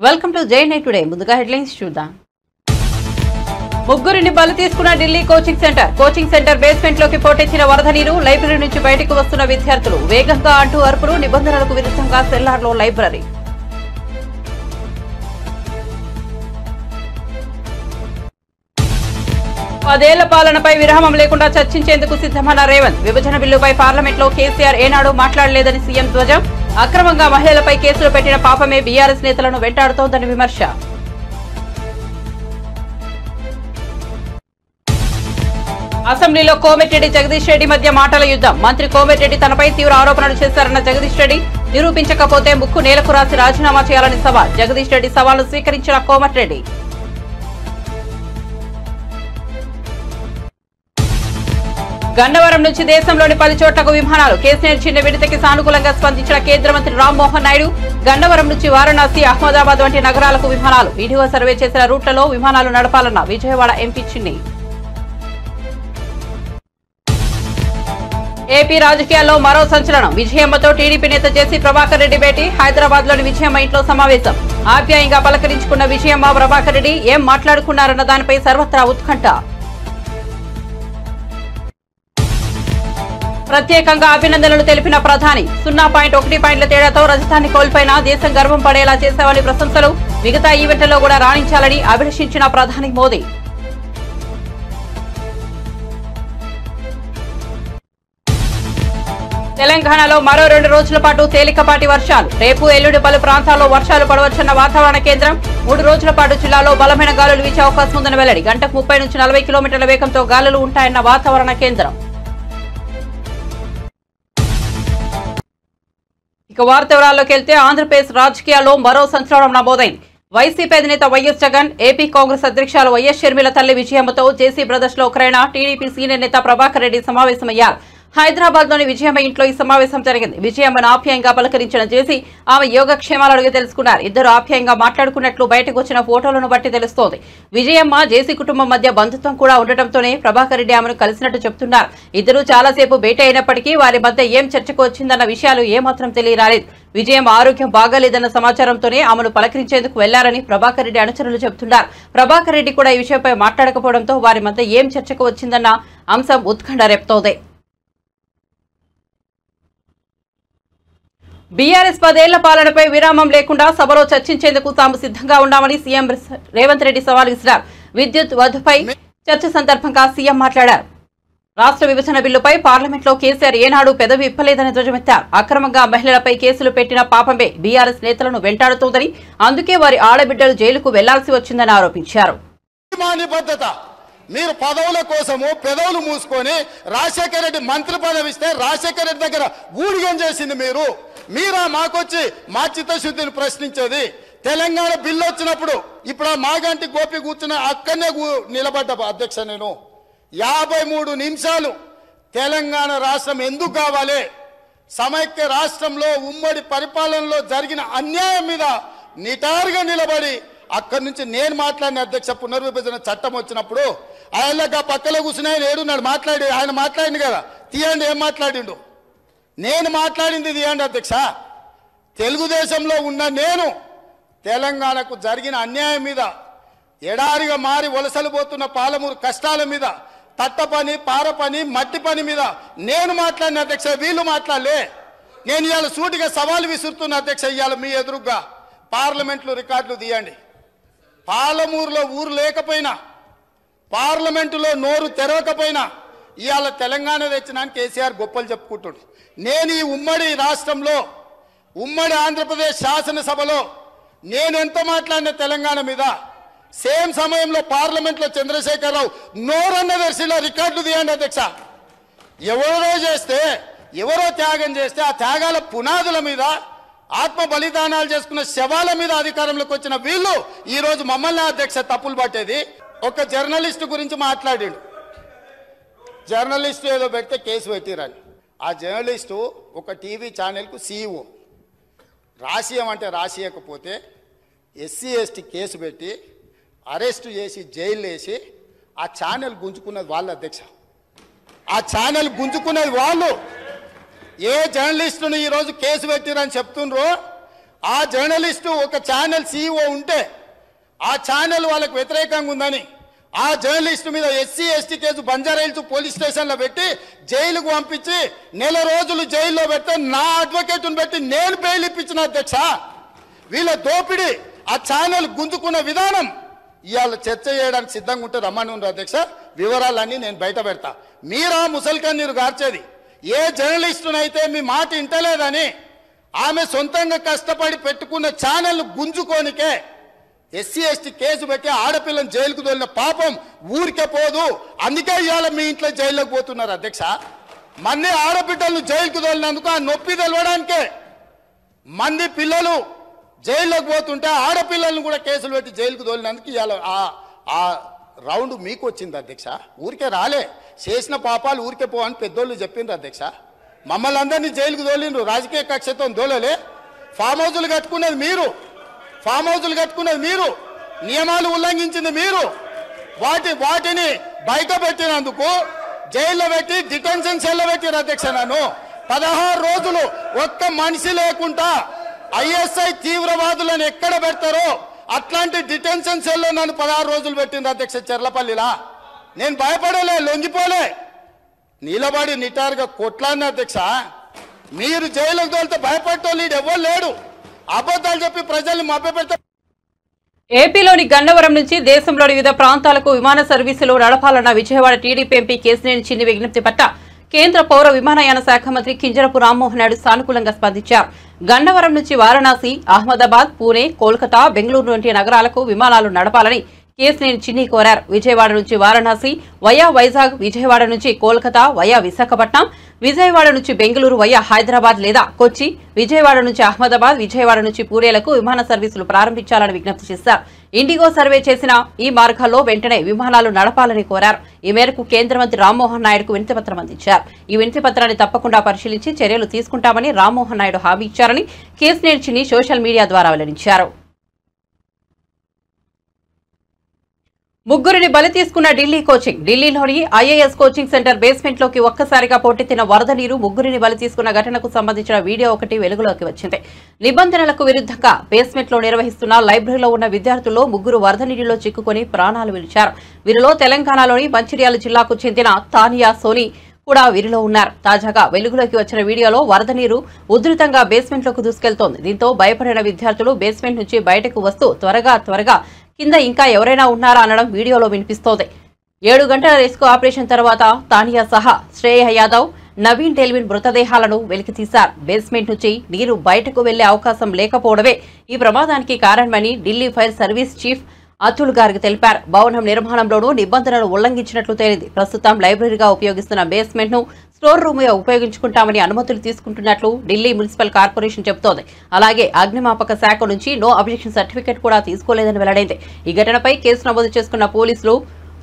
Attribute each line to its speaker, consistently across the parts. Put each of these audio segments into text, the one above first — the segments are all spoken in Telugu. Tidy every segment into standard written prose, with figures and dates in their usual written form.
Speaker 1: వెల్కమ్ టు జై నైట్ టుడే. ముందుగా హెడ్లైన్స్ చూద్దాం. ముగ్గురిని బలి తీసుకున్న ఢిల్లీ కోచింగ్ సెంటర్ బేస్మెంట్ లోకి పోటెత్తిన వరద నీరు. లైబ్రరీ నుంచి బయటకు వస్తున్న విద్యార్థులు వేగంగా అంటూ అరుపులు. నిబంధనలకు విరుద్ధంగా సెల్లార్లో లైబ్రరీ. పదేళ్ల పాలనపై విరామం లేకుండా చర్చించేందుకు సిద్ధమన్న రేవంత్. విభజన బిల్లుపై పార్లమెంట్లో కేసీఆర్ ఏనాడు మాట్లాడలేదని సీఎం ధ్వజం. అక్రమంగా మహిళలపై కేసులు పెట్టిన పాపమే బీఆర్ఎస్ నేతలను వెంటాడుతోందని విమర్శ. అసెంబ్లీలో కోమటిరెడ్డి జగదీష్ రెడ్డి మధ్య మాటల యుద్ధం. మంత్రి కోమటిరెడ్డి తనపై తీవ్ర ఆరోపణలు చేశారన్న జగదీష్ రెడ్డి. నిరూపించకపోతే ముక్కు నేలకు రాసి రాజీనామా చేయాలని సవాల్. జగదీష్ రెడ్డి సవాల్ను స్వీకరించిన కోమటిరెడ్డి. గన్నవరం నుంచి దేశంలోని 10 చోట్లకు విమానాలు. కేసీఆర్ చిన్న విడతకి సానుకూలంగా స్పందించిన కేంద్ర మంత్రి రామ్మోహన్ నాయుడు. గన్నవరం నుంచి వారణాసి, అహ్మదాబాద్ వంటి నగరాలకు విమానాలు. వీడియో సర్వే చేసిన రూట్లలో విమానాలు నడపాలన్న విజయవాడ ఎంపీ చిన్ని. ఏపీ రాజకీయాల్లో మరో సంచలనం. విజయమ్మతో టీడీపీ నేత జేసీ ప్రభాకర్ రెడ్డి భేటీ. హైదరాబాద్ లోని విజయమ్మ ఇంట్లో సమావేశం. ఆప్యాయంగా పలకరించుకున్న విజయమ్మ, ప్రభాకర్ రెడ్డి ఏం మాట్లాడుకున్నారన్న దానిపై సర్వత్రా ఉత్కంఠ. ప్రత్యేకంగా అభినందనలు తెలిపిన ప్రధాని. 0.1 పాయింట్ల తేడాతో రజతాన్ని కోల్పోయినా దేశం గర్వం పడేలా చేశామని ప్రశంసలు. మిగతా ఈవెంట్లలో కూడా రాణించాలని అభిలషించిన ప్రధాని మోదీ. తెలంగాణలో మరో 2 రోజుల పాటు తేలికపాటి వర్షాలు. రేపు ఎల్లుండి పలు ప్రాంతాల్లో వర్షాలు పడవచ్చన్న వాతావరణ కేంద్రం. 3 రోజుల పాటు జిల్లాలో బలమైన గాలులు వీచే అవకాశం ఉందని వెల్లడి. గంటకు 30 నుంచి 40 కిలోమీటర్ల వేగంతో గాలులు ఉంటాయన్న వాతావరణ కేంద్రం. ఇక వార్త వివరాల్లోకి వెళ్తే ఆంధ్రప్రదేశ్ రాజకీయాల్లో మరో సంచలనం నమోదైంది. వైసీపీ అధినేత వైఎస్ జగన్, ఏపీ కాంగ్రెస్ అధ్యక్షులు వైఎస్ షర్మిల తల్లి విజయమ్మతో జేసీ బ్రదర్స్ లో ఒకరైన టీడీపీ సీనియర్ నేత ప్రభాకర్ రెడ్డి సమావేశమయ్యారు. హైదరాబాద్ లోని విజయమ్మ ఇంట్లో ఈ సమావేశం జరిగింది. విజయమ్మను ఆప్యాయంగా పలకరించిన జేసీ ఆమె యోగక్షేమాలు అడిగి తెలుసుకున్నారు. ఇద్దరు ఆప్యాయంగా మాట్లాడుకున్నట్లు బయటకు వచ్చిన ఫోటోలను బట్టి తెలుస్తోంది. విజయమ్మ, జేసీ కుటుంబం మధ్య బంధుత్వం కూడా ఉండటంతోనే ప్రభాకర్ రెడ్డి ఆమెను కలిసినట్టు చెబుతున్నారు. ఇద్దరు చాలాసేపు భేటీ అయినప్పటికీ వారి మధ్య ఏం చర్చకు వచ్చిందన్న విషయాలు ఏమాత్రం తెలియరాలేదు. విజయమ్మ ఆరోగ్యం బాగాలేదన్న సమాచారంతోనే ఆమెను పలకరించేందుకు వెళ్లారని ప్రభాకర్ రెడ్డి అనుచరులు చెబుతున్నారు. ప్రభాకర్ రెడ్డి కూడా ఈ విషయంపై మాట్లాడకపోవడంతో వారి మధ్య ఏం చర్చకు వచ్చిందన్న అంశం ఉత్కంఠ రేపుతోంది. బీఆర్ఎస్ 10 ఏళ్ల పాలనపై విరామం లేకుండా సభలో చర్చించేందుకు తాము సిద్ధంగా ఉన్నామని సీఎం రేవంత్ రెడ్డి సవాల్ విసిరారు. విద్యుత్ వధుపై చర్చ సందర్భంగా సీఎం మాట్లాడారు. రాష్ట్ర విభజన బిల్లుపై పార్లమెంట్లో కేసీఆర్ ఏనాడు పెదవి ఇప్పలేదని ధ్వజమెత్తారు. అక్రమంగా మహిళలపై కేసులు పెట్టిన పాపమే బీఆర్ఎస్ నేతలను వెంటాడుతోందని, అందుకే వారి ఆడబిడ్డలు జైలుకు వెళ్లాల్సి వచ్చిందని ఆరోపించారు.
Speaker 2: మీరు పదవుల కోసము పెదవులు మూసుకొని రాజశేఖర రెడ్డి మంత్రి పదవి ఇస్తే రాజశేఖర రెడ్డి దగ్గర ఊడిగం చేసింది మీరా మాకొచ్చి మా చిత్తశుద్ధిని ప్రశ్నించేది. తెలంగాణ బిల్లు వచ్చినప్పుడు ఇప్పుడు ఆ మాగంటి గోపి కూర్చున్న అక్కడనే నిలబడ్డ అధ్యక్ష. నేను 53 నిమిషాలు తెలంగాణ రాష్ట్రం ఎందుకు కావాలి, సమైక్య రాష్ట్రంలో ఉమ్మడి పరిపాలనలో జరిగిన అన్యాయం మీద నిటారుగా నిలబడి అక్కడి నుంచి నేను మాట్లాడిన అధ్యక్ష. పునర్విభజన చట్టం వచ్చినప్పుడు ఆయనగా పక్కలో కూర్చుని ఆయన ఏడున్నాడు ఆయన మాట్లాడింది కదా, తీయండి ఏం మాట్లాడిండు. నేను మాట్లాడింది తీయండి అధ్యక్ష. తెలుగుదేశంలో ఉన్న నేను తెలంగాణకు జరిగిన అన్యాయం మీద, ఎడారిగా మారి వలసలు పోతున్న పాలమూరు కష్టాల మీద, తట్ట పని, పార పని, మట్టి పని మీద నేను మాట్లాడిన అధ్యక్ష. వీళ్ళు మాట్లాడలే. నేను ఇవాళ సూటిగా సవాలు విసురుతున్న అధ్యక్ష. ఇవాళ మీ ఎదురుగా పార్లమెంట్లో రికార్డులు తీయండి. పాలమూరులో ఊరు లేకపోయినా, పార్లమెంటులో నోరు తెరవకపోయినా ఇవాళ తెలంగాణ తెచ్చినాను కేసీఆర్ గొప్పలు చెప్పుకుంటాడు. నేను ఈ ఉమ్మడి రాష్ట్రంలో, ఉమ్మడి ఆంధ్రప్రదేశ్ శాసనసభలో నేను ఎంత మాట్లాడిన తెలంగాణ మీద, సేమ్ సమయంలో పార్లమెంట్లో చంద్రశేఖరరావు నోరన్న దర్శిలో రికార్డులు తీయండి అధ్యక్ష. ఎవరో చేస్తే, ఎవరో త్యాగం చేస్తే ఆ త్యాగాల పునాదుల మీద, ఆత్మ బలిదానాలు చేసుకున్న శవాల మీద అధికారంలోకి వచ్చిన వీళ్ళు ఈరోజు మమ్మల్ని అధ్యక్ష తప్పులు పట్టేది. ఒక జర్నలిస్టు గురించి మాట్లాడాడు. జర్నలిస్టు ఏదో పెడితే కేసు పెట్టిరని. ఆ జర్నలిస్టు ఒక టీవీ ఛానల్కు సీఈఓ. రాసియమంటే రాసియకపోతే ఎస్సీ ఎస్టీ కేసు పెట్టి అరెస్టు చేసి జైలు వేసి ఆ ఛానల్ గుంజుకున్నది వాళ్ళు అధ్యక్ష. ఆ ఛానల్ గుంజుకున్నది వాళ్ళు. ఏ జర్నలిస్టును ఈరోజు కేసు పెట్టిరని చెప్తుండ్రో ఆ జర్నలిస్టు ఒక ఛానల్ CEO ఉంటే ఆ ఛానల్ వాళ్ళకు వ్యతిరేకంగా ఉందని ఆ జర్నలిస్టు మీద SC ST case Banjara Hills police స్టేషన్లో పెట్టి జైలుకు పంపించి నెల రోజులు జైల్లో పెడితే నా అడ్వకేట్ను పెట్టి నేను బెయిల్ ఇప్పించిన అధ్యక్ష. వీళ్ళ దోపిడీ ఆ ఛానల్ గుంజుకున్న విధానం ఇవాళ చర్చ చేయడానికి సిద్ధంగా ఉంటే రమ్మని ఉన్నారు అధ్యక్ష. వివరాలన్నీ నేను బయట పెడతా. మీరా ముసల్కన్నీరు గార్చేది ఏ జర్నలిస్టునైతే మీ మాట ఇంటలేదని ఆమె సొంతంగా కష్టపడి పెట్టుకున్న ఛానల్ గుంజుకోనికే SC ST కేసు పెట్టి ఆడపిల్లని జైలుకు తోలిన పాపం ఊరికే పోదు. అందుకే ఇవాళ మీ ఇంట్లో జైల్లోకి పోతున్నారు అధ్యక్ష. మంది ఆడబిడ్డలను జైలుకు తోలినందుకు ఆ నొప్పి తెలవడానికే మంది పిల్లలు జైల్లోకి పోతుంటే ఆడపిల్లలను కూడా కేసులు పెట్టి జైలుకు తోలినందుకు ఇవాళ ఆ రౌండ్ మీకు వచ్చింది అధ్యక్ష. ఊరికే రాలే, చేసిన పాపాలు ఊరికే పో అని పెద్దోళ్ళు చెప్పిండ్రు అధ్యక్ష. మమ్మల్ని అందరినీ జైలుకు తోలిండ్రు, రాజకీయ కక్షతో తోలలే. ఫామ్ హౌజులు కట్టుకున్నది మీరు, నియమాలు ఉల్లంఘించింది మీరు. వాటిని బయట పెట్టినందుకు జైల్లో పెట్టి డిటెన్షన్ సెల్లో పెట్టిన అధ్యక్ష. నన్ను 16 రోజులు ఒక్క మనిషి లేకుండా ISI తీవ్రవాదులను ఎక్కడ పెడతారో అట్లాంటి డిటెన్షన్ సెల్లో నన్ను 16 రోజులు పెట్టింది అధ్యక్ష చెర్లపల్లిలా. నేను భయపడలే, లొంగిపోలే, నిలబడి నిటారుగా కొట్లాడిన అధ్యక్ష. మీరు జైలుకు తోలితే భయపడటోళ్ళు ఎవరు లేడు. అబద్ధాలు చెప్పి ప్రజల్ని మభ్యపెడతారు.
Speaker 1: ఏపీలోని గన్నవరం నుంచి దేశంలోని వివిధ ప్రాంతాలకు విమాన సర్వీసులు నడపాలన్న విజయవాడ టీడీపీ ఎంపీ కేశినేని చిన్ని విజ్ఞప్తి పట్ల కేంద్ర పౌర విమానయాన శాఖ మంత్రి కింజరపు రామ్మోహన్ నాయుడు సానుకూలంగా స్పందించారు. గన్నవరం నుంచి వారణాసి, అహ్మదాబాద్, పూణే, కోల్కతా, బెంగళూరు వంటి నగరాలకు విమానాలు నడపాలని కేశినేని చిన్ని కోరారు. విజయవాడ నుంచి వారణాసి వయా వైజాగ్, విజయవాడ నుంచి కోల్కతా వయా విశాఖపట్నం, విజయవాడ నుంచి బెంగళూరు వయా హైదరాబాద్ లేదా కొచ్చి, విజయవాడ నుంచి అహ్మదాబాద్, విజయవాడ నుంచి పూణేలకు విమాన సర్వీసులు ప్రారంభించాలని విజ్ఞప్తి చేశారు. ఇండిగో సర్వే చేసిన ఈ మార్గాల్లో వెంటనే విమానాలు నడపాలని కోరారు. ఈ మేరకు కేంద్ర మంత్రి రామ్మోహన్ నాయుడుకు వినతిపత్రం అందించారు. ఈ వినతిపత్రాన్ని తప్పకుండా పరిశీలించి చర్యలు తీసుకుంటామని రామ్మోహన్ నాయుడు హామీ ఇచ్చారని కేశినేని చిన్ని సోషల్ మీడియా ద్వారా వెల్లడించారు. ముగ్గురిని బలి తీసుకున్న ఢిల్లీ కోచింగ్. ఢిల్లీలోని IAS కోచింగ్ సెంటర్ బేస్మెంట్ లోకి ఒక్కసారిగా పోటెత్తిన వరద నీరు ముగ్గురిని బలి తీసుకున్న ఘటనకు సంబంధించిన వీడియో ఒకటి వెలుగులోకి వచ్చింది. నిబంధనలకు విరుద్ధంగా బేస్మెంట్ లో నిర్వహిస్తున్న లైబ్రరీలో ఉన్న విద్యార్థుల్లో ముగ్గురు వరద నీటిలో చిక్కుకుని ప్రాణాలు విడిచారు. వీరిలో తెలంగాణలోని మంచిర్యాల జిల్లాకు చెందిన తానియా సోని కూడా వీరిలో ఉన్నారు. తాజాగా వెలుగులోకి వచ్చిన వీడియోలో వరద నీరు ఉధృతంగా బేస్మెంట్ లోకి దూసుకెళ్తోంది. దీంతో భయపడిన విద్యార్థులు బేస్మెంట్ నుంచి బయటకు వస్తూ త్వరగా కింద ఇంకా ఎవరైనా ఉన్నారా అనడం వీడియోలో వినిపిస్తోంది. 7 గంటల రెస్క్యూ ఆపరేషన్ తర్వాత తానియా సహా శ్రేయ యాదవ్, నవీన్ టెల్విన్ మృతదేహాలను వెలికితీశారు. బేస్మెంట్ నుంచి నీరు బయటకు వెళ్లే అవకాశం లేకపోవడమే ఈ ప్రమాదానికి కారణమని Delhi fire service chief Atul Garg తెలిపారు. భవనం నిర్మాణంలోనూ నిబంధనలు ఉల్లంఘించినట్లు తేలింది. ప్రస్తుతం లైబ్రరీగా ఉపయోగిస్తున్న బేస్మెంట్ ను స్టోర్ రూమ్ గా ఉపయోగించుకుంటామని అనుమతులు తీసుకుంటున్నట్లు ఢిల్లీ మున్సిపల్ కార్పొరేషన్ చెబుతోంది. అలాగే అగ్నిమాపక శాఖ నుంచి నో అబ్జెక్షన్ సర్టిఫికెట్ కూడా తీసుకోలేదని వెల్లడైంది. ఈ ఘటనపై కేసు నమోదు చేసుకున్న పోలీసులు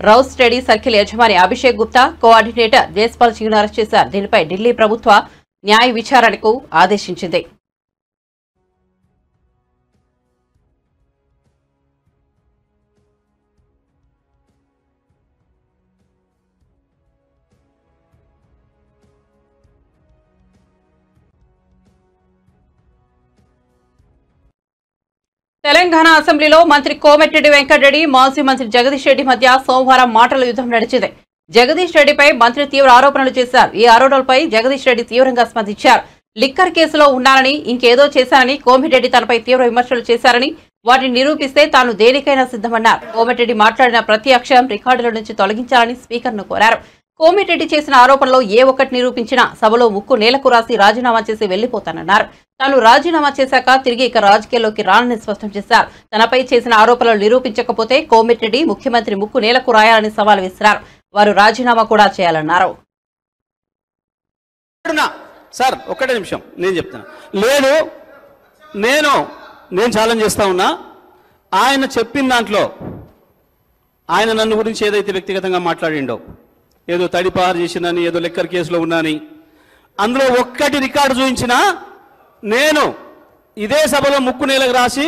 Speaker 1: రౌస్ స్టడీ సర్కిల్ యజమాని అభిషేక్ గుప్తా, కోఆర్డినేటర్ జైస్పాల్ సింగ్ ను అరెస్ట్ చేశారు. దీనిపై ఢిల్లీ ప్రభుత్వ న్యాయ విచారణకు ఆదేశించింది. తెలంగాణ అసెంబ్లీలో మంత్రి కోమటిరెడ్డి వెంకటరెడ్డి, మాజీ మంత్రి జగదీష్ రెడ్డి మధ్య సోమవారం మాటల యుద్ధం నడిచింది. జగదీష్ రెడ్డిపై మంత్రి తీవ్ర ఆరోపణలు చేశారు. ఈ ఆరోపణలపై జగదీష్ రెడ్డి తీవ్రంగా స్పందించారు. లిక్కర్ కేసులో ఉన్నానని, ఇంకేదో చేశానని కోమటిరెడ్డి తనపై తీవ్ర విమర్శలు చేశారని, వాటిని నిరూపిస్తే తాను దేనికైనా సిద్ధమన్నారు. కోమటిరెడ్డి మాట్లాడిన ప్రతి అక్షరం రికార్డుల నుంచి తొలగించాలని స్పీకర్ను కోరారు. కోమిరెడ్డి చేసిన ఆరోపణలో ఏ ఒక్కటి నిరూపించినా సభలో ముక్కు నేలకు రాసి రాజీనామా చేసి వెళ్లిపోతానన్నారు. తాను రాజీనామా చేశాక తిరిగి ఇక రాజకీయాల్లోకి రానని స్పష్టం చేశారు. తనపై చేసిన ఆరోపణలు నిరూపించకపోతే కోమిరెడ్డి ముఖ్యమంత్రి ముక్కు నేలకు రాయాలని సవాల్ విసిరారు. వారు రాజీనామా కూడా చేయాలన్నారు.
Speaker 3: సార్ ఒక్కటే నిమిషం నేను చెప్తాను. లేదు నేను ఛాలెంజ్ చేస్తా ఉన్నా. ఆయన చెప్పిన దాంట్లో ఆయన నన్ను గురించి ఏదైతే వ్యక్తిగతంగా మాట్లాడిండో, ఏదో తడిపారు చేసిందని, ఏదో లెక్కర్ కేసులో ఉన్నాని, అందులో ఒక్కటి రికార్డు చూపించినా నేను ఇదే సభలో ముక్కు నేలకు రాసి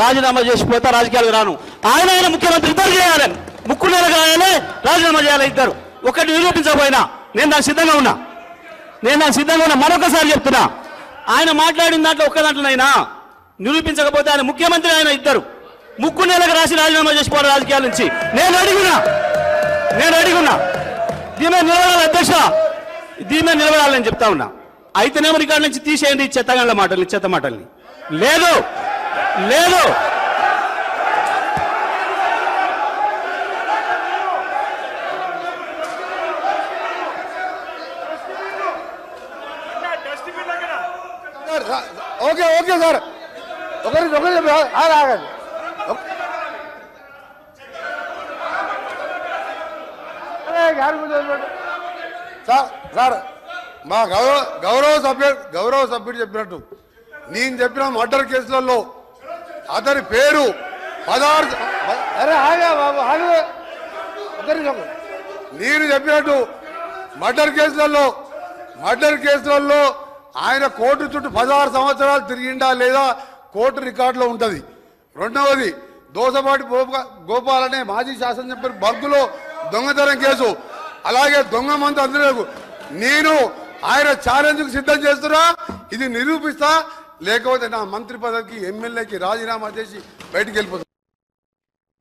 Speaker 3: రాజీనామా చేసిపోతా, రాజకీయాలకు రాను. ఆయన ముఖ్యమంత్రి ఇద్దరు చేయాలి, ముక్కు నేలకు రాయాలి, రాజీనామా చేయాలి ఇద్దరు. ఒకటి నిరూపించకపోయినా నేను దానికి సిద్ధంగా ఉన్నా. మరొకసారి చెప్తున్నా, ఆయన మాట్లాడిన దాంట్లో ఒక్క దాంట్లోనైనా నిరూపించకపోతే ఆయన ముఖ్యమంత్రి, ఆయన ఇద్దరు 3 నెలలకు రాసి రాజీనామా చేసిపోవాలి రాజకీయాల నుంచి. నేను అడిగున్నా దీని మీద నిలబడాలి అధ్యక్ష, దీని మీద నిలబడాలని చెప్తా ఉన్నా. అయితేనేమో రికార్డు నుంచి తీసేయండి చెత్త మాటల్ని. లేదు
Speaker 2: ఓకే సార్, ఒకరి ఆగండి. సార్ మా గౌరవ సభ్యుడు చెప్పినట్టు, నేను చెప్పిన మర్డర్ కేసులలో అతని పేరు 16 నేను చెప్పినట్టు మర్డర్ కేసులలో ఆయన కోర్టు చుట్టూ 16 సంవత్సరాలు తిరిగిండా లేదా కోర్టు రికార్డులో ఉంటుంది. రెండవది దోసపాటి గోపాల్ అనే మాజీ శాసనసభ్యుడు బర్గులో దొంగతనం కేసు, అలాగే దొంగ మంది అందరూ నేను ఆయన ఛాలెంజ్కు సిద్ధం చేస్తున్నా. ఇది నిరూపిస్తా, లేకపోతే నా మంత్రి పదవికి ఎమ్మెల్యేకి రాజీనామా చేసి బయటికి వెళ్ళిపోతా.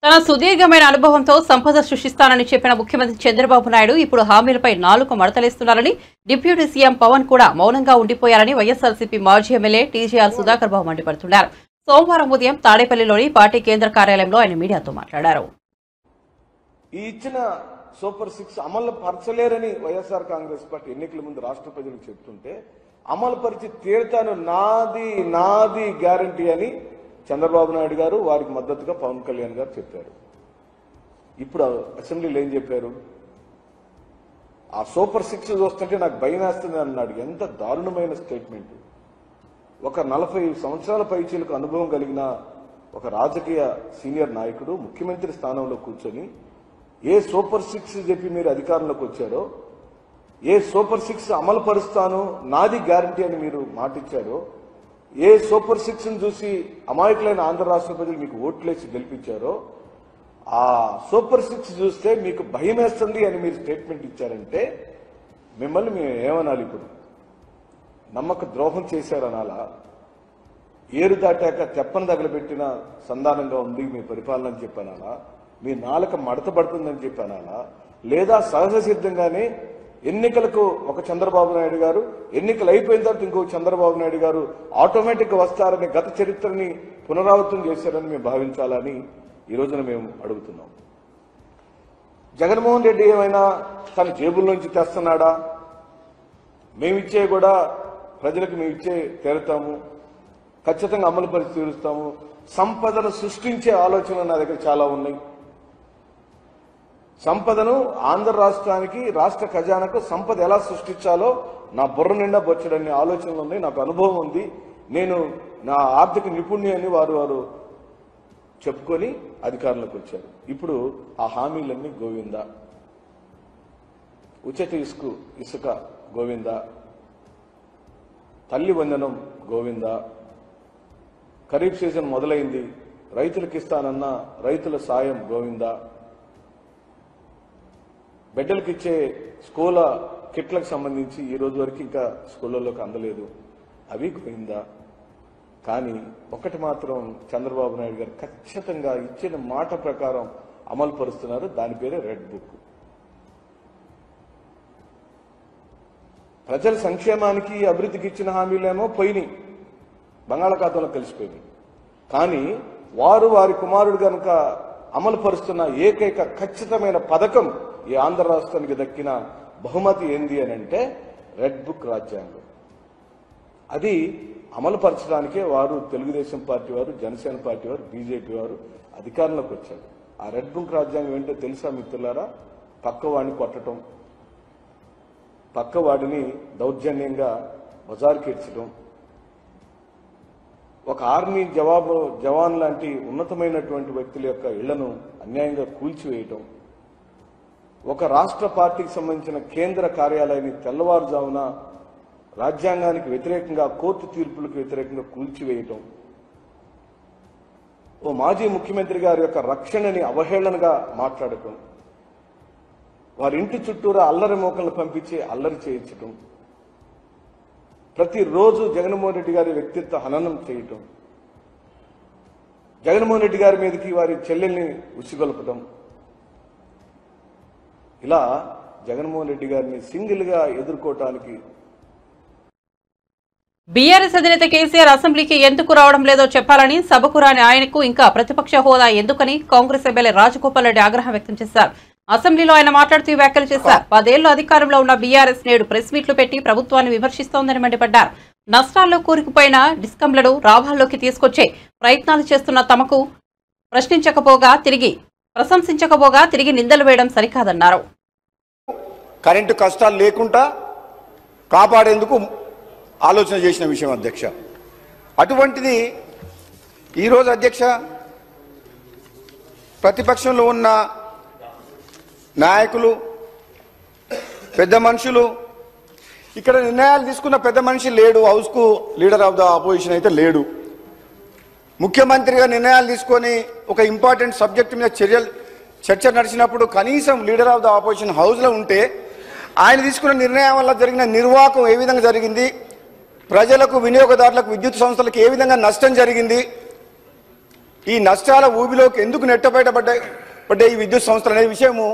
Speaker 1: తన సుదీర్ఘమైన అనుభవంతో సంపద సృష్టిస్తానని చెప్పిన ముఖ్యమంత్రి చంద్రబాబు నాయుడు ఇప్పుడు హామీలపై 4 మడతలేస్తున్నారని డిప్యూటీ సీఎం పవన్ కూడా మౌనంగా ఉండిపోయారని వైఎస్ఆర్సీపీ మాజీ ఎమ్మెల్యే టీజీఆర్ సుధాకర్ బాబు మండిపడుతున్నారు. సోమవారం ఉదయం తాడేపల్లిలోని పార్టీ కేంద్ర కార్యాలయంలో ఆయన మీడియాతో మాట్లాడారు.
Speaker 4: ఈ ఇచ్చిన సూపర్ 6 అమలు పరచలేరని వైఎస్ఆర్ కాంగ్రెస్ పార్టీ ఎన్నికల ముందు రాష్ట్ర ప్రజలకు చెప్తుంటే, అమలు పరిచి తీరుతాను నాది గ్యారంటీ అని చంద్రబాబు నాయుడు గారు, వారికి మద్దతుగా పవన్ కళ్యాణ్ గారు చెప్పారు. ఇప్పుడు అసెంబ్లీలో ఏం చెప్పారు? ఆ సూపర్ 6 చూస్తుంటే నాకు భయం వేస్తుంది అన్నాడు. ఎంత దారుణమైన స్టేట్మెంట్! ఒక 40 సంవత్సరాల పైచీలకు అనుభవం కలిగిన ఒక రాజకీయ సీనియర్ నాయకుడు ముఖ్యమంత్రి స్థానంలో కూర్చొని ఏ సూపర్ 6 చెప్పి మీరు అధికారంలోకి వచ్చారో, ఏ సూపర్ 6 అమలు పరుస్తాను నాది గ్యారంటీ అని మీరు మాటిచ్చారో, ఏ సూపర్ 6ను చూసి అమాయకులైన ఆంధ్ర రాష్ట్ర ప్రజలు మీకు ఓట్లేసి గెలిపించారో, ఆ సూపర్ 6 చూస్తే మీకు భయం వేస్తుంది అని మీరు స్టేట్మెంట్ ఇచ్చారంటే మిమ్మల్ని మేము ఏమనాలి? ఇప్పుడు నమ్మక ద్రోహం చేశారనాలా? ఏరు దాటాక తెప్పను తగలబెట్టిన సంధానంగా ఉంది మీ పరిపాలన అని చెప్పానాలా? మీ నాలుక మడతపడుతుందని చెప్పానాలా? లేదా సహజ సిద్ధంగానే ఎన్నికలకు ఒక చంద్రబాబు నాయుడు గారు, ఎన్నికలు అయిపోయిన తర్వాత ఇంకొక చంద్రబాబు నాయుడు గారు ఆటోమేటిక్ గా వస్తారని గత చరిత్రని పునరావృతం చేశారని మేము భావించాలని ఈ రోజున మేము అడుగుతున్నాం. జగన్మోహన్ రెడ్డి ఏమైనా తన జేబుల్లోంచి తెస్తున్నాడా? మేమిచ్చే కూడా ప్రజలకు మేమిచ్చే తీరుతాము, ఖచ్చితంగా అమలు పరిచి తీరుస్తాము. సంపదను సృష్టించే ఆలోచనలు నా దగ్గర చాలా ఉన్నాయి. సంపదను ఆంధ్ర రాష్ట్రానికి, రాష్ట్ర ఖజానాకు సంపద ఎలా సృష్టించాలో నా బుర్ర నిండా బొచ్చడన్ని ఆలోచనలు ఉన్నాయి, నాకు అనుభవం ఉంది. నేను నా ఆర్థిక నిపుణ్యాన్ని వారు చెప్పుకొని అధికారంలోకి వచ్చారు. ఇప్పుడు ఆ హామీలన్నీ గోవిందా, ఉచిత ఇసుక గోవిందా, తల్లి వందనం గోవిందా, ఖరీఫ్ సీజన్ మొదలైంది, రైతులకు ఇస్తానన్న రైతుల సాయం గోవిందా, బిడ్డలకు ఇచ్చే స్కూల్ కిట్లకు సంబంధించి ఈ రోజు వరకు ఇంకా స్కూళ్ళలోకి అందలేదు, అవి గోవిందా. కానీ ఒకటి మాత్రం చంద్రబాబు నాయుడు గారు ఖచ్చితంగా ఇచ్చిన మాట ప్రకారం అమలు పరుస్తున్నారు. దాని పేరే రెడ్ బుక్. ప్రజల సంక్షేమానికి, అభివృద్ధికి ఇచ్చిన హామీలేమో పోయినాయి, బంగాళాఖాతంలో కలిసిపోయింది. కానీ వారి కుమారుడు కనుక అమలు పరుస్తున్న ఏకైక ఖచ్చితమైన పథకం ఈ ఆంధ్ర రాష్ట్రానికి దక్కిన బహుమతి ఏంది అని అంటే రెడ్ బుక్ రాజ్యాంగం. అది అమలు పరచడానికే వారు తెలుగుదేశం పార్టీ వారు, జనసేన పార్టీ వారు, బీజేపీ వారు అధికారంలోకి వచ్చారు. ఆ రెడ్ బుక్ రాజ్యాంగం ఏంటో తెలుసా మిత్రులారా? పక్కవాడిని కొట్టడం, పక్కవాడిని దౌర్జన్యంగా బజారుకి ఇడ్చడం, ఒక ఆర్మీ జవాన్ లాంటి ఉన్నతమైనటువంటి వ్యక్తుల యొక్క ఇళ్లను అన్యాయంగా కూల్చివేయటం, ఒక రాష్ట్ర పార్టీకి సంబంధించిన కేంద్ర కార్యాలయాన్ని తెల్లవారుజామున రాజ్యాంగానికి వ్యతిరేకంగా, కోర్టు తీర్పులకు వ్యతిరేకంగా కూల్చివేయటం, ఓ మాజీ ముఖ్యమంత్రి గారి యొక్క రక్షణని అవహేళనగా మాట్లాడటం, వారి ఇంటి చుట్టూరా అల్లరి మోకలను పంపించి అల్లరి చేయించటం, ప్రతిరోజు జగన్మోహన్ రెడ్డి గారి వ్యక్తిత్వ హననం చేయటం, జగన్మోహన్ రెడ్డి గారి మీదకి వారి చెల్లెల్ని ఉసిగొల్పడం, ఇలా జగన్మోహన్ రెడ్డి గారిని సింగిల్గా ఎదుర్కోవటానికి
Speaker 1: బీఆర్ఎస్ అధినేత కేసీఆర్ అసెంబ్లీకి ఎందుకు రావడం లేదో చెప్పాలని, సభకు రాని ఆయనకు ఇంకా ప్రతిపక్ష హోదా ఎందుకని కాంగ్రెస్ ఎమ్మెల్యే రాజగోపాల్ రెడ్డి ఆగ్రహం వ్యక్తం చేశారు. అసెంబ్లీలో ఆయన మాట్లాడుతూ వ్యాఖ్యలు చేశారు. 10 ఏళ్లు అధికారంలో ఉన్న బీఆర్ఎస్ నేడు ప్రెస్ మీట్లు పెట్టి ప్రభుత్వాన్ని విమర్శిస్తోందని మండిపడ్డారు. నష్టాల్లో కూరుకుపోయిన డిస్కంలను లాభాల్లోకి తీసుకొచ్చే ప్రయత్నాలు చేస్తున్న తమకు ప్రశంసించకపోగా తిరిగి నిందలు వేయడం సరికాదన్నారు.
Speaker 5: కరెంటు కష్టాలు లేకుండా కాపాడేందుకు ఆలోచన చేసిన విషయం అధ్యక్ష. అటువంటిది ఈరోజు అధ్యక్ష ప్రతిపక్షంలో ఉన్న నాయకులు, పెద్ద మనుషులు, ఇక్కడ నిర్ణయాలు తీసుకున్న పెద్ద మనిషి లేడు, హౌస్కు లీడర్ ఆఫ్ ద ఆపోజిషన్ అయితే లేడు. ముఖ్యమంత్రిగా నిర్ణయాలు తీసుకొని ఒక ఇంపార్టెంట్ సబ్జెక్ట్ మీద చర్చ నడిచినప్పుడు కనీసం లీడర్ ఆఫ్ ద ఆపోజిషన్ హౌస్లో ఉంటే ఆయన తీసుకున్న నిర్ణయం వల్ల జరిగిన నిర్వాహకం ఏ విధంగా జరిగింది, ప్రజలకు, వినియోగదారులకు, విద్యుత్ సంస్థలకు ఏ విధంగా నష్టం జరిగింది, ఈ నష్టాల ఊబిలోకి ఎందుకు నెట్టబయటపడ్డాయి ఈ విద్యుత్ సంస్థలు అనే విషయము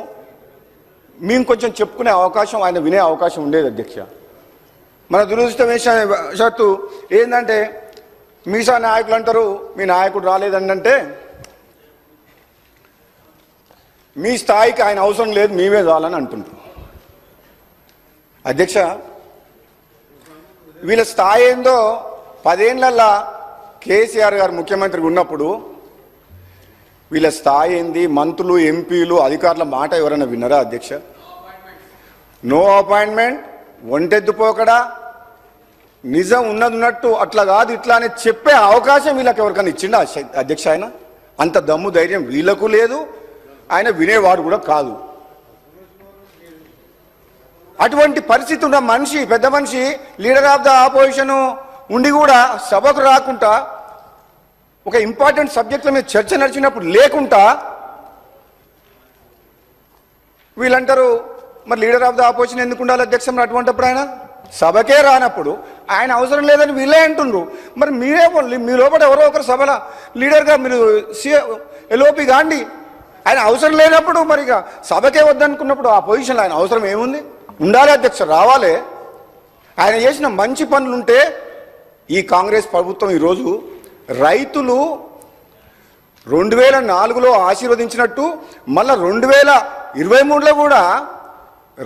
Speaker 5: మేము కొంచెం చెప్పుకునే అవకాశం, ఆయన వినే అవకాశం ఉండేది అధ్యక్ష. మన దురదృష్టవశాత్తు ఏంటంటే మీసా నాయకులు అంటారు మీ నాయకుడు రాలేదంటే మీ స్థాయికి ఆయన అవసరం లేదు, మేమే చాలని అంటుంటారు. అధ్యక్ష వీళ్ళ స్థాయి ఏందో 10 ఏళ్లలో కేసీఆర్ గారు ముఖ్యమంత్రిగా ఉన్నప్పుడు వీళ్ళ స్థాయి ఏంది, మంత్రులు, ఎంపీలు, అధికారుల మాట ఎవరైనా విన్నారా అధ్యక్ష? నో అపాయింట్మెంట్, ఒంటెద్దుపోకడా, నిజం ఉన్నట్టు అట్లా కాదు ఇట్లా అని చెప్పే అవకాశం వీళ్ళకి ఎవరికైనా ఇచ్చిండా అధ్యక్ష? ఆయన అంత దమ్ము ధైర్యం వీళ్ళకు లేదు, ఆయన వినేవాడు కూడా కాదు. అటువంటి పరిస్థితి ఉన్న మనిషి, పెద్ద మనిషి, లీడర్ ఆఫ్ ద ఆపోజిషన్ ఉండి కూడా సభకు రాకుండా ఒక ఇంపార్టెంట్ సబ్జెక్టుల మీద చర్చ నడిచినప్పుడు లేకుండా వీళ్ళంటారు మరి లీడర్ ఆఫ్ ద ఆపోజిషన్ ఎందుకు ఉండాలి అధ్యక్ష? మరి అటువంటిప్పుడు ఆయన సభకే రానప్పుడు ఆయన అవసరం లేదని వీళ్ళే అంటుండ్రు. మరి మీ లోపల ఎవరో ఒకరు సభలో లీడర్గా మీరు ఎల్ఓపి కాండి. ఆయన అవసరం లేనప్పుడు మరి ఇక సభకే వద్దనుకున్నప్పుడు ఆ పొజిషన్లో ఆయన అవసరం ఏముంది? ఉండాలి అధ్యక్ష, రావాలి. ఆయన చేసిన మంచి పనులుంటే ఈ కాంగ్రెస్ ప్రభుత్వం ఈరోజు రైతులు 2004లో ఆశీర్వదించినట్టు మళ్ళా 2023లో కూడా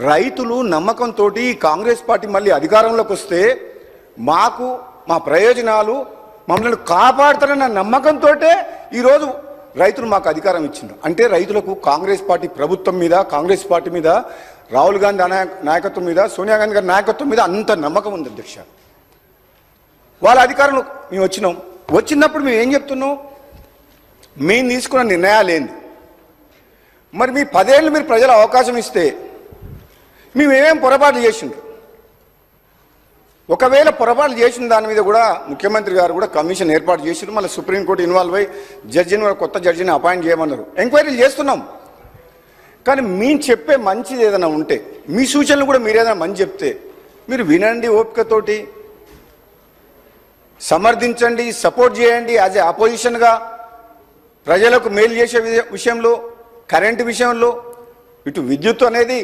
Speaker 5: రైతులు నమ్మకంతో ఈ కాంగ్రెస్ పార్టీ మళ్ళీ అధికారంలోకి వస్తే మాకు మా ప్రయోజనాలు మమ్మల్ని కాపాడుతారన్న నమ్మకంతో ఈరోజు రైతులు మాకు అధికారం ఇచ్చింది. అంటే రైతులకు కాంగ్రెస్ పార్టీ ప్రభుత్వం మీద, కాంగ్రెస్ పార్టీ మీద, రాహుల్ గాంధీ నాయకత్వం మీద, సోనియా గాంధీ గారి నాయకత్వం మీద అంత నమ్మకం ఉంది అధ్యక్ష. వాళ్ళ అధికారంలో మేము వచ్చినప్పుడు మేము ఏం చెప్తున్నాం? మేము తీసుకున్న నిర్ణయాలు ఏంది? మరి మీ 10 ఏళ్ళు మీరు ప్రజల అవకాశం ఇస్తే మేమేమేం పొరపాట్లు చేసిండ్రు? ఒకవేళ పొరపాట్లు చేసిన దాని మీద కూడా ముఖ్యమంత్రి గారు కూడా కమిషన్ ఏర్పాటు చేసిండ్రు. మళ్ళీ సుప్రీంకోర్టు ఇన్వాల్వ్ అయ్యి కొత్త జడ్జిని అపాయింట్ చేయమన్నారు. ఎంక్వైరీలు చేస్తున్నాం. కానీ మేము చెప్పే మంచిది ఏదైనా ఉంటే, మీ సూచనలు కూడా మీరు ఏదైనా మంచి చెప్తే మీరు వినండి, ఓపికతోటి సమర్థించండి, సపోర్ట్ చేయండి. యాజ్ ఏ అపోజిషన్గా ప్రజలకు మేలు చేసే విషయంలో, కరెంటు విషయంలో, ఇటు విద్యుత్ అనేది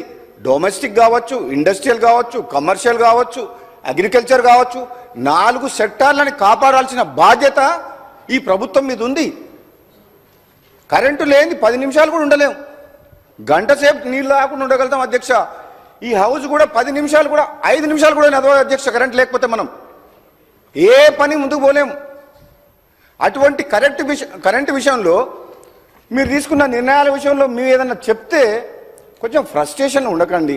Speaker 5: డొమెస్టిక్ కావచ్చు, ఇండస్ట్రియల్ కావచ్చు, కమర్షియల్ కావచ్చు, అగ్రికల్చర్ కావచ్చు, 4 సెక్టార్లని కాపాడాల్సిన బాధ్యత ఈ ప్రభుత్వం మీద ఉంది. కరెంటు లేని 10 నిమిషాలు కూడా ఉండలేము. గంట సేపు నీళ్ళు లేకుండా ఉండగలుగుతాం అధ్యక్ష. ఈ హౌస్ కూడా 10 నిమిషాలు కూడా, 5 నిమిషాలు కూడా నడవదు అధ్యక్ష కరెంట్ లేకపోతే. మనం ఏ పని ముందుకు పోలేము. అటువంటి కరెంటు విషయంలో మీరు తీసుకున్న నిర్ణయాల విషయంలో మీరు ఏదన్నా చెప్తే కొంచెం ఫ్రస్ట్రేషన్ ఉండకండి.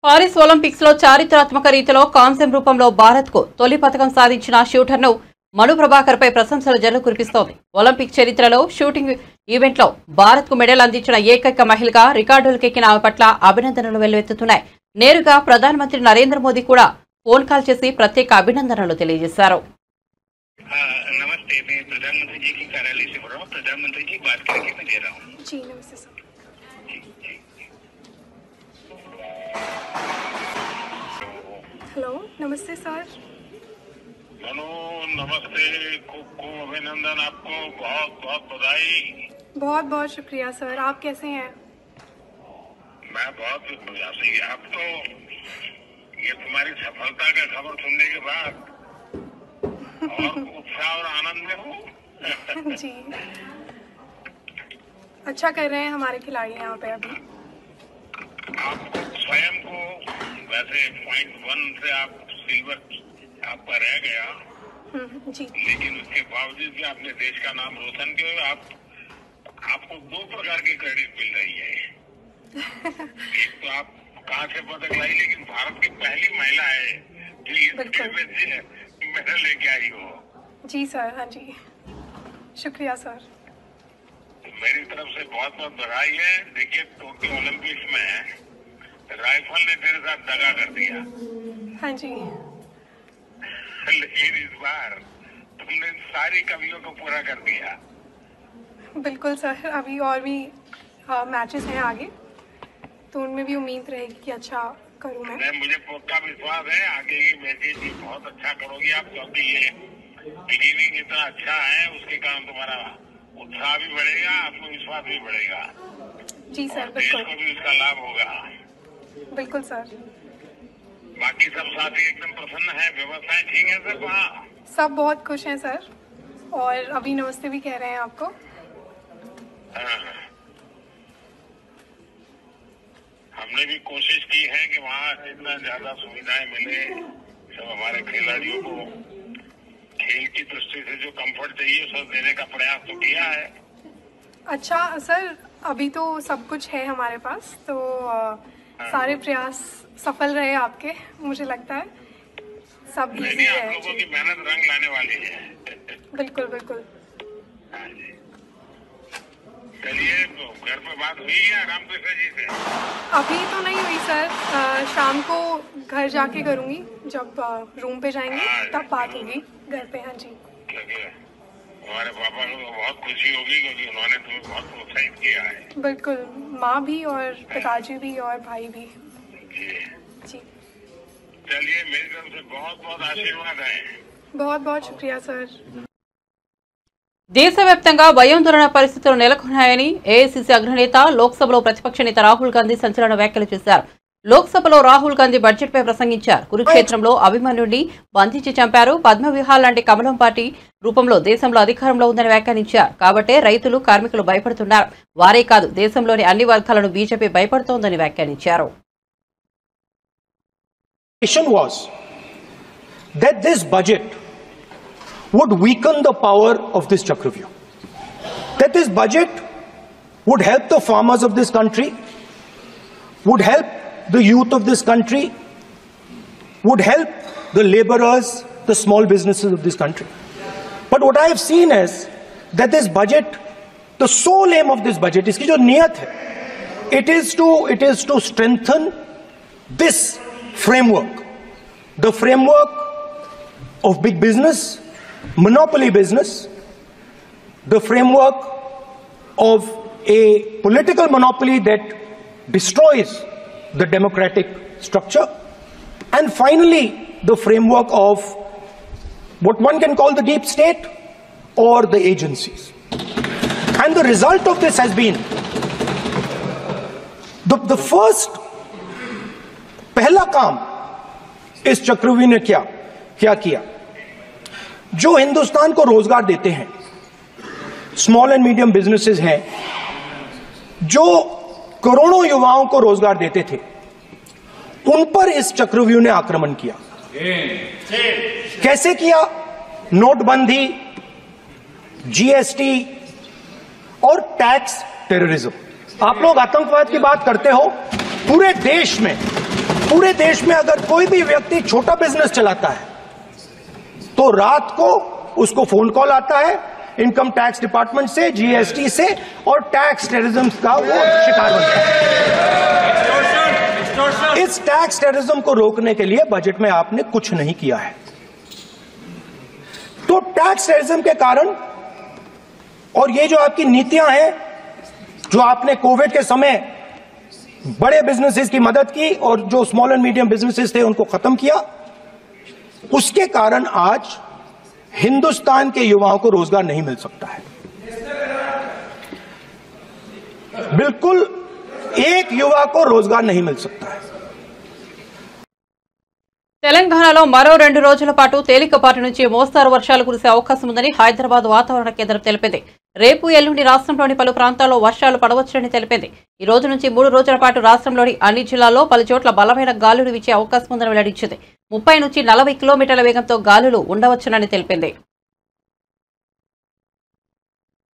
Speaker 1: పారిస్ ఒలింపిక్స్ లో చారిత్రాత్మక రీతిలో కాంస్యం రూపంలో భారత్ కు తొలి పథకం సాధించిన షూటర్ ను మను ప్రభాకర్ పై ప్రశంసల జల్లు కురిపిస్తోంది. ఒలింపిక్ చరిత్రలో షూటింగ్ ఈవెంట్ లో భారత్ కు మెడల్ అందించిన ఏకైక మహిళగా రికార్డులకెక్కిన ఆమె పట్ల అభినందనలు వెల్లువెత్తుతున్నాయి. నేరుగా ప్రధానమంత్రి నరేంద్ర మోదీ కూడా ఫోన్ కాల్ చేసి ప్రత్యేక అభినందనలు తెలియజేశారు.
Speaker 6: नमस्ते, मैं प्रधानमंत्री जी की कार्यालय से बोल रहा हूँ. प्रधानमंत्री जी बात करके मैं दे रहा हूँ.
Speaker 7: जी नमस्ते सर. हेलो नमस्ते सर.
Speaker 6: मनु नमस्ते, खूब खूब अभिनंदन, आपको बहुत बहुत बधाई।
Speaker 7: बहुत बहुत शुक्रिया सर, आप कैसे हैं?
Speaker 6: मैं बहुत उदासी, आप तो ये तुम्हारी सफलता का खबर सुनने के बाद और उत्साह और आनंद में हूँ।
Speaker 7: जी, अच्छा कर रहे हैं हमारे खिलाड़ी यहाँ पे अभी।
Speaker 6: आप स्वयं को वैसे .1 से आप सिल्वर आपका रह गया,
Speaker 7: जी,
Speaker 6: लेकिन उसके बावजूद भी आपने देश का नाम रोशन किया। आपको 2 प्रकार की क्रेडिट मिल रही है। एक तो आप कहाँ से पदक लाई, लेकिन भारत की पहली महिला है जो इस खेल में मेडल लेके आई हो।
Speaker 7: जी सर, हाँ जी, शुक्रिया सर।
Speaker 6: मेरी तरफ से बहुत बहुत बधाई है। देखिए, टोक्यो ओलंपिक्स में राइफल ने तेरे साथ दगा कर दिया,
Speaker 7: हाँ जी,
Speaker 6: लेकिन इस बार तुमने सारी कमियों को पूरा कर दिया।
Speaker 7: बिल्कुल सर, अभी और भी मैचेस हैं आगे, तो उनमें भी उम्मीद रहेगी कि अच्छा करूँ मैं।
Speaker 6: मुझे पक्का विश्वास है आगे की मैचेस भी बहुत अच्छा करोगी आप, क्योंकि ये बिगिनिंग इतना अच्छा है, उसके कारण तुम्हारा उत्साह भी बढ़ेगा, आत्मविश्वास भी बढ़ेगा।
Speaker 7: जी सर,
Speaker 6: देश
Speaker 7: बिल्कुल
Speaker 6: को भी उसका लाभ होगा।
Speaker 7: बिल्कुल सर।
Speaker 6: बाकी सब साथी एकदम प्रसन्न है, व्यवस्थाएं ठीक है सर वहाँ?
Speaker 7: सब बहुत खुश हैं सर, और अभी नमस्ते भी कह रहे हैं आपको।
Speaker 6: हाँ। हमने भी कोशिश की है कि वहाँ जितना ज्यादा सुविधाएं मिले, सब हमारे खिलाड़ियों को खेल की दृष्टि से जो कंफर्ट चाहिए सब देने का प्रयास तो किया है।
Speaker 7: अच्छा सर, अभी तो सब कुछ है हमारे पास, तो सारे प्रयास सफल रहे आपके, मुझे लगता है सब इजी है।
Speaker 6: आप लोगों की मेहनत रंग लाने वाली है।
Speaker 7: बिल्कुल बिल्कुल।
Speaker 6: हाँ जी, चलिए, तो घर पे बात हुई है रामकृष्ण जी से?
Speaker 7: अभी तो नहीं हुई सर, शाम को घर जाके करूँगी, जब रूम पे जाएंगे तब बात होगी घर पे। हाँ जी,
Speaker 6: क्योंकि हमारे पापा को बहुत खुशी होगी, क्योंकि उन्होंने तुम्हें बहुत प्रोत्साहित किया है।
Speaker 7: बिल्कुल, माँ भी और पिताजी भी और भाई भी। जी,
Speaker 6: चलिए, मेरी तरफ से बहुत बहुत आशीर्वाद है।
Speaker 7: बहुत बहुत शुक्रिया सर।
Speaker 1: దేశవ్యాప్తంగా భయాందోళన పరిస్థితులు నెలకొన్నాయని ఏఐసీసీ అగ్రనేత లోక్సభలో ప్రతిపక్ష నేత రాహుల్ గాంధీ సంచలన వ్యాఖ్యలు చేశారు. లోక్సభలో రాహుల్ గాంధీ బడ్జెట్పై ప్రసంగించారు. కురుక్షేత్రంలో అభిమన్యుడిని బంధించి చంపారు. పద్మవిహార్ లాంటి కమలం పార్టీ రూపంలో దేశంలో అధికారంలో ఉందని వ్యాఖ్యానించారు. కాబట్టే రైతులు, కార్మికులు భయపడుతున్నారు. వారే కాదు, దేశంలోని అన్ని వర్గాలను బీజేపీ భయపడుతోందని వ్యాఖ్యానించారు.
Speaker 8: was that this budget would weaken the power of this Chakravyuh. That this budget would help the farmers of this country, would help the youth of this country, would help the laborers, the small businesses of this country. But what I have seen is that this budget, the sole aim of this budget, iski jo niyat hai, it is to strengthen this framework, the framework of big business, monopoly business, the framework of a political monopoly that destroys the democratic structure, and finally the framework of what one can call the deep state or the agencies. And the result of this has been the first पहला काम इस चक्रव्यूह ने क्या किया, जो हिंदुस्तान को रोजगार देते हैं, स्मॉल एंड मीडियम बिजनेसेस हैं, जो करोड़ों युवाओं को रोजगार देते थे, उन पर इस चक्रव्यूह ने आक्रमण किया। कैसे किया? नोटबंदी, जीएसटी और टैक्स टेररिज्म। आप लोग आतंकवाद की बात करते हो, पूरे देश में अगर कोई भी व्यक्ति छोटा बिजनेस चलाता है तो रात को उसको फोन कॉल आता है इनकम टैक्स डिपार्टमेंट से, जीएसटी से, और टैक्स टेररिज्म का वो शिकार बनता है। इस टैक्स टेररिज्म को रोकने के लिए बजट में आपने कुछ नहीं किया है। तो टैक्स टेररिज्म के कारण और ये जो आपकी नीतियां हैं, जो आपने कोविड के समय बड़े बिजनेसेस की मदद की और जो स्मॉल एंड मीडियम बिजनेसेस थे उनको खत्म किया, उसके कारण आज हिंदुस्तान के युवाओं को रोजगार नहीं मिल सकता है। बिल्कुल एक युवा को रोजगार नहीं मिल सकता है।
Speaker 1: తెలంగాణలో మరో 2 రోజుల పాటు తేలికపాటి నుంచి మోస్తారు వర్షాలు కురిసే అవకాశం ఉందని హైదరాబాద్ వాతావరణ కేంద్రం తెలిపింది. రేపు ఎల్లుండి రాష్ట్రంలోని పలు ప్రాంతాల్లో వర్షాలు పడవచ్చునని తెలిపింది. ఈ రోజు నుంచి 3 రోజుల పాటు రాష్ట్రంలోని అన్ని జిల్లాల్లో పలు చోట్ల బలమైన గాలులు వీచే అవకాశం ఉందని వెల్లడించింది. 30 నుంచి 40 కిలోమీటర్ల వేగంతో గాలులు ఉండవచ్చునని తెలిపింది.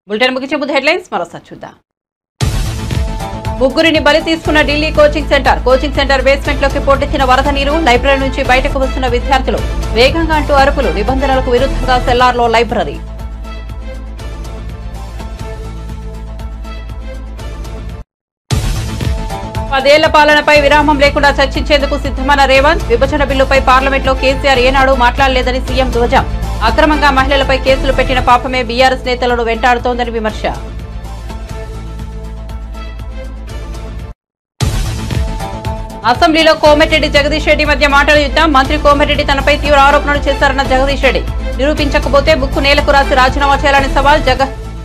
Speaker 1: బులెటిన్ ముగించే ముందు హెడ్లైన్స్ మరోసారి చూద్దాం. ముగ్గురిని బలి తీసుకున్న ఢిల్లీ కోచింగ్ సెంటర్ బేస్మెంట్ లోకి పోటెత్తిన వరద నీరు, లైబ్రరీ నుంచి బయటకు వస్తున్న విద్యార్థులు, వేగంగా అంటూ అరుపులు, నిబంధనలకు విరుద్ధంగా సెల్లార్లో లైబ్రరీ. పదేళ్ల పాలనపై విరామం లేకుండా చర్చించేందుకు సిద్ధమన్న రేవంత్, విభజన బిల్లుపై పార్లమెంట్లో కేసీఆర్ ఏనాడు మాట్లాడలేదని సీఎం ధ్వజం. అక్రమంగా మహిళలపై కేసులు పెట్టిన పాపమే బీఆర్ఎస్ నేతలను వెంటాడుతోందని విమర్శ. అసెంబ్లీలో కోమటిరెడ్డి జగదీష్ రెడ్డి మధ్య మాటల యుద్ధం. మంత్రి కోమటిరెడ్డి తనపై తీవ్ర ఆరోపణలు చేశారన్న జగదీష్ రెడ్డి. నిరూపించకపోతే ముక్కు నేలకు రాసి రాజీనామా చేయాలని సవాల్.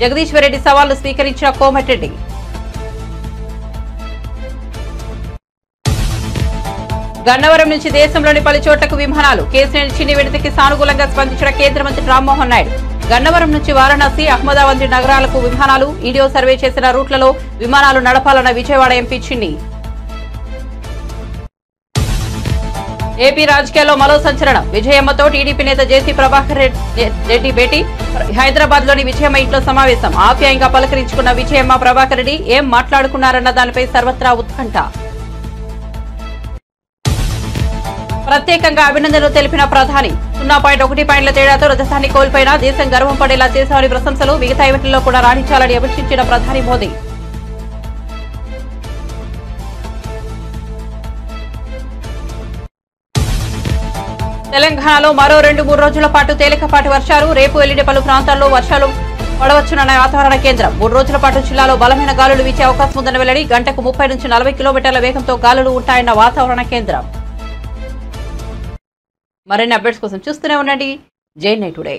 Speaker 1: జగదీశ్వర్ రెడ్డి సవాళ్లు స్వీకరించిన కోమటిరెడ్డి. గన్నవరం నుంచి దేశంలోని పలు చోట్లకు విమానాలు. కేసీఆర్ చిన్ని విడతకి సానుకూలంగా స్పందించిన కేంద్ర మంత్రి రామ్మోహన్ నాయుడు. గన్నవరం నుంచి వారణాసి, అహ్మదాబాద్ నగరాలకు విమానాలు. ఈడీఓ సర్వే చేసిన రూట్లలో విమానాలు నడపాలన్న విజయవాడ ఎంపీ చిన్ని. ఏపీ రాజకీయాల్లో మరో సంచలనం. విజయమ్మతో టీడీపీ నేత జేసీ ప్రభాకర్ రెడ్డి భేటీ. హైదరాబాద్ లోని విజయమ్మ ఇంట్లో సమావేశం. ఆప్యాయంగా పలకరించుకున్న విజయమ్మ, ప్రభాకర్ రెడ్డి ఏం మాట్లాడుకున్నారన్న దానిపై సర్వత్రా ఉత్కంఠ. ప్రత్యేకంగా అభినందనలు తెలిపిన ప్రధాని. 0.1 పాయింట్ల తేడాతో రజతాన్ని కోల్పోయినా దేశం గర్వం పడేలా చేశామని ప్రశంసలు. మిగతా ఈవెంట్లలో కూడా రాణించాలని అభిషించిన ప్రధాని మోదీ. తెలంగాణలో మరో 2-3 రోజుల పాటు తేలికపాటి వర్షాలు. రేపు ఎల్లుండి పలు ప్రాంతాల్లో వర్షాలు పడవచ్చునన్న వాతావరణ కేంద్రం. 3 రోజుల పాటు జిల్లాలో బలమైన గాలులు వీచే అవకాశం ఉందని వెల్లడి. గంటకు 30 నుంచి 40 కిలోమీటర్ల వేగంతో గాలులు ఉంటాయన్న వాతావరణ కేంద్రం. మరిన్ని అప్డేట్స్ కోసం చూస్తూనే ఉండండి జై9 టుడే.